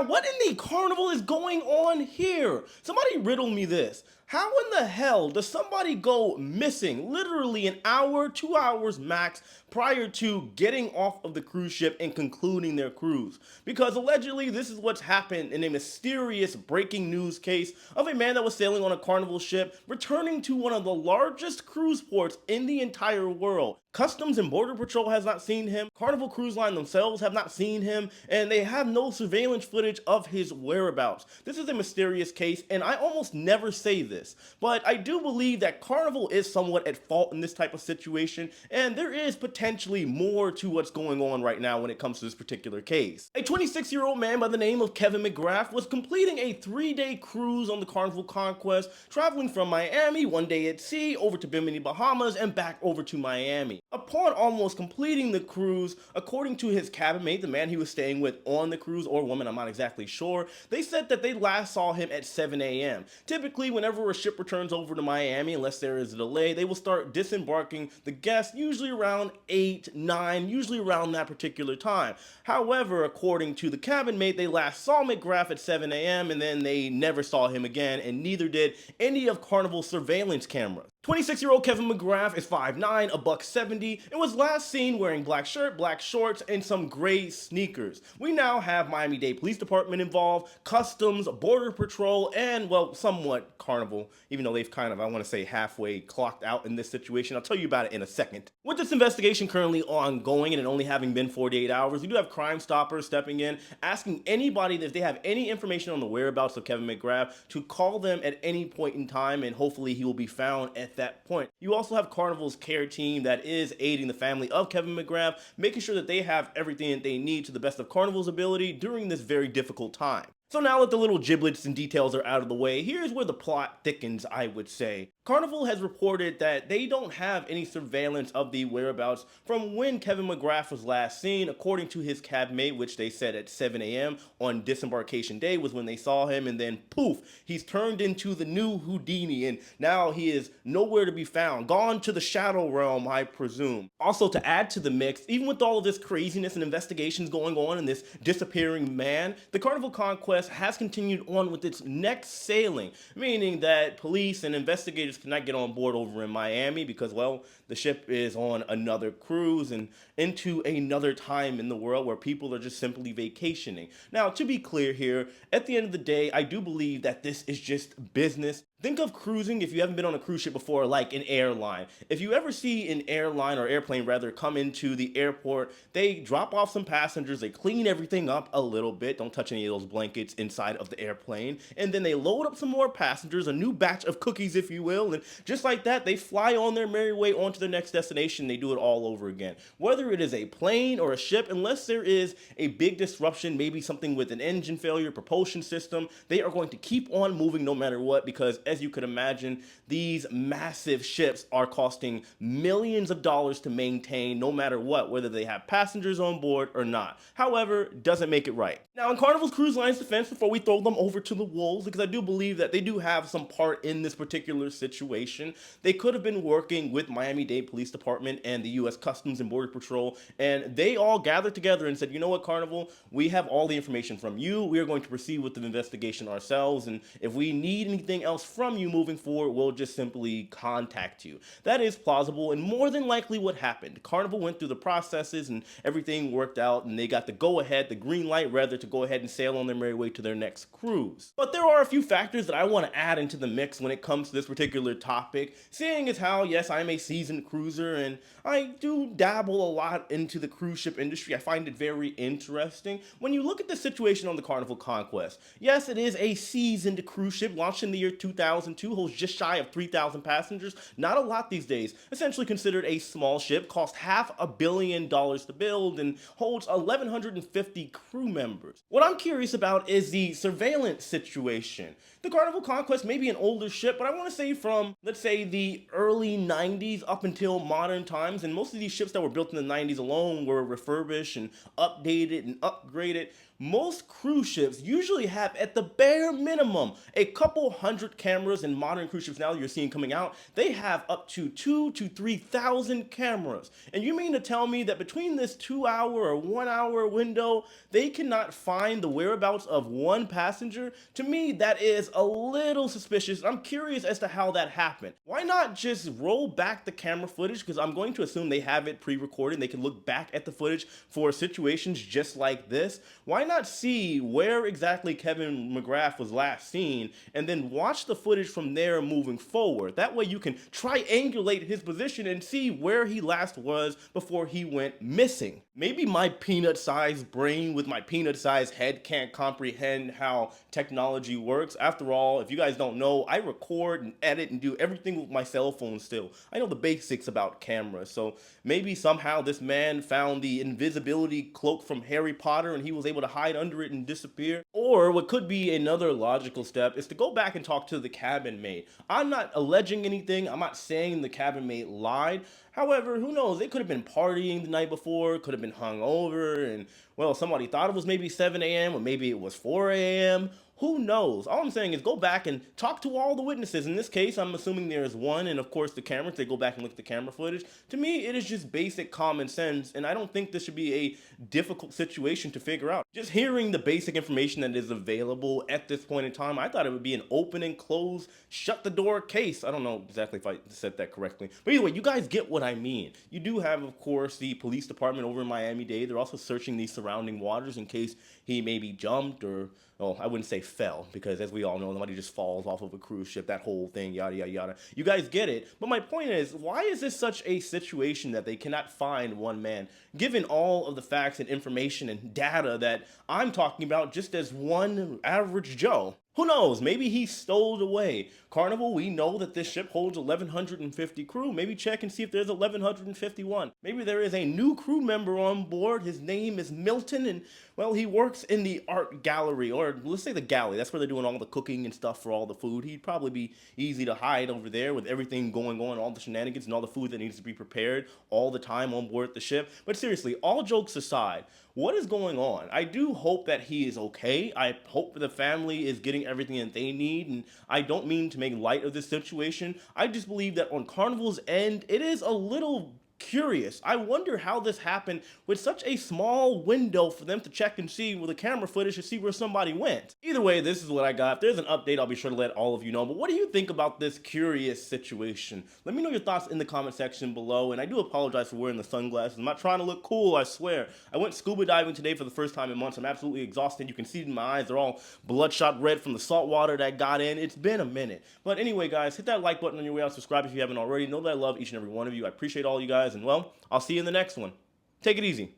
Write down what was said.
Now, what in the carnival is going on here? Somebody riddle me this. How in the hell does somebody go missing literally an hour, 2 hours max prior to getting off of the cruise ship and concluding their cruise? Because allegedly this is what's happened in a mysterious breaking news case of a man that was sailing on a carnival ship returning to one of the largest cruise ports in the entire world. Customs and Border Patrol has not seen him, Carnival Cruise Line themselves have not seen him, and they have no surveillance footage of his whereabouts. This is a mysterious case, and I almost never say this, but I do believe that Carnival is somewhat at fault in this type of situation, and there is potentially more to what's going on right now when it comes to this particular case. A 26-year-old man by the name of Kevin McGrath was completing a 3-day cruise on the Carnival Conquest, traveling from Miami, 1 day at sea, over to Bimini, Bahamas, and back over to Miami. Upon almost completing the cruise, according to his cabin mate, the man he was staying with on the cruise, or woman, I'm not exactly sure, they said that they last saw him at 7 a.m. Typically, whenever a ship returns over to Miami, unless there is a delay, they will start disembarking the guests usually around 8, 9, usually around that particular time. However, according to the cabin mate, they last saw McGrath at 7 a.m. and then they never saw him again, and neither did any of Carnival's surveillance cameras. 26-year-old Kevin McGrath is 5'9", a buck 70, and was last seen wearing black shirt, black shorts, and some gray sneakers. We now have Miami-Dade Police Department involved, Customs, Border Patrol, and, well, somewhat Carnival, even though they've kind of, I want to say, halfway clocked out in this situation. I'll tell you about it in a second. With this investigation currently ongoing and it only having been 48 hours, we do have Crime Stoppers stepping in, asking anybody that if they have any information on the whereabouts of Kevin McGrath to call them at any point in time, and hopefully he will be found at that point. You also have Carnival's care team that is aiding the family of Kevin McGrath, making sure that they have everything that they need to the best of Carnival's ability during this very difficult time. So now that the little giblets and details are out of the way, here's where the plot thickens, I would say. Carnival has reported that they don't have any surveillance of the whereabouts from when Kevin McGrath was last seen, according to his cab mate, which they said at 7 a.m. on disembarkation day was when they saw him, and then poof, he's turned into the new Houdini, and now he is nowhere to be found, gone to the shadow realm, I presume. Also, to add to the mix, even with all of this craziness and investigations going on in this disappearing man, the Carnival Conquest has continued on with its next sailing, meaning that police and investigators cannot get on board over in Miami because, well, the ship is on another cruise and into another time in the world where people are just simply vacationing. Now, to be clear here, at the end of the day, I do believe that this is just business. Think of cruising, if you haven't been on a cruise ship before, like an airline. If you ever see an airline or airplane rather come into the airport, they drop off some passengers, they clean everything up a little bit, don't touch any of those blankets inside of the airplane, and then they load up some more passengers, a new batch of cookies if you will, and just like that, they fly on their merry way on to their next destination. They do it all over again. Whether it is a plane or a ship, unless there is a big disruption, maybe something with an engine failure, propulsion system, they are going to keep on moving no matter what, because as you could imagine, these massive ships are costing millions of dollars to maintain no matter what, whether they have passengers on board or not. However, doesn't make it right. Now, in Carnival's Cruise Line's defense, before we throw them over to the wolves, because I do believe that they do have some part in this particular situation, they could have been working with Miami-Dade Police Department and the U.S. Customs and Border Patrol, and they all gathered together and said, you know what, Carnival, we have all the information from you. We are going to proceed with the investigation ourselves, and if we need anything else from you moving forward, we'll just simply contact you. That is plausible and more than likely what happened. Carnival went through the processes and everything worked out, and they got the go-ahead, the green light rather, to go ahead and sail on their merry way to their next cruise. But there are a few factors that I want to add into the mix when it comes to this particular topic, seeing as how, yes, I'm a seasoned cruiser and I do dabble a lot into the cruise ship industry. I find it very interesting. When you look at the situation on the Carnival Conquest, yes, it is a seasoned cruise ship launched in the year 2002, holds just shy of 3,000 passengers. Not a lot these days. Essentially considered a small ship, cost $500 million to build, and holds 1,150 crew members. What I'm curious about is the surveillance situation. The Carnival Conquest may be an older ship, but I want to say from, let's say, the early 90s up until modern times, and most of these ships that were built in the 90s alone were refurbished and updated and upgraded. Most cruise ships usually have, at the bare minimum, a couple hundred cameras. In modern cruise ships now you're seeing coming out, they have up to 2 to 3,000 cameras. And you mean to tell me that between this 2 hour or 1 hour window, they cannot find the whereabouts of one passenger? To me, that is a little suspicious. I'm curious as to how that happened. Why not just roll back the camera footage? Because I'm going to assume they have it pre-recorded. They can look back at the footage for situations just like this. Why not see where exactly Kevin McGrath was last seen and then watch the footage from there moving forward? That way you can triangulate his position and see where he last was before he went missing. Maybe my peanut-sized brain with my peanut-sized head can't comprehend how technology works. After all, if you guys don't know, I record and edit and do everything with my cell phone still. I know the basics about cameras, so maybe somehow this man found the invisibility cloak from Harry Potter and he was able to hide under it and disappear. Or what could be another logical step is to go back and talk to the cabin mate. I'm not alleging anything. I'm not saying the cabin mate lied. However, who knows? They could have been partying the night before, could have been hungover, and well, somebody thought it was maybe 7 a.m. or maybe it was 4 a.m. Who knows? All I'm saying is go back and talk to all the witnesses. In this case, I'm assuming there is one, and of course the cameras, they go back and look at the camera footage. To me, it is just basic common sense, and I don't think this should be a difficult situation to figure out. Just hearing the basic information that is available at this point in time, I thought it would be an open and close, shut the door case. I don't know exactly if I said that correctly. But either way, you guys get what I mean. You do have, of course, the police department over in Miami-Dade. They're also searching the surrounding waters in case he maybe jumped or, well, I wouldn't say fell, because as we all know, nobody just falls off of a cruise ship, that whole thing, yada, yada, yada. You guys get it. But my point is, why is this such a situation that they cannot find one man, given all of the facts and information and data that I'm talking about just as one average Joe? Who knows? Maybe he stole it away. Carnival, we know that this ship holds 1,150 crew. Maybe check and see if there's 1,151. Maybe there is a new crew member on board. His name is Milton, and, well, he works in the art gallery, or let's say the galley. That's where they're doing all the cooking and stuff for all the food. He'd probably be easy to hide over there with everything going on, all the shenanigans and all the food that needs to be prepared all the time on board the ship. But seriously, all jokes aside, what is going on? I do hope that he is okay. I hope the family is getting everything that they need, and I don't mean to make light of this situation. I just believe that on Carnival's end, it is a little curious. I wonder how this happened with such a small window for them to check and see with the camera footage to see where somebody went. Either way, this is what I got. If there's an update, I'll be sure to let all of you know. But what do you think about this curious situation? Let me know your thoughts in the comment section below. And I do apologize for wearing the sunglasses. I'm not trying to look cool, I swear. I went scuba diving today for the first time in months. I'm absolutely exhausted. You can see it in my eyes. They're all bloodshot red from the salt water that got in. It's been a minute. But anyway, guys, hit that like button on your way out. Subscribe if you haven't already. Know that I love each and every one of you. I appreciate all you guys. And, well, I'll see you in the next one. Take it easy.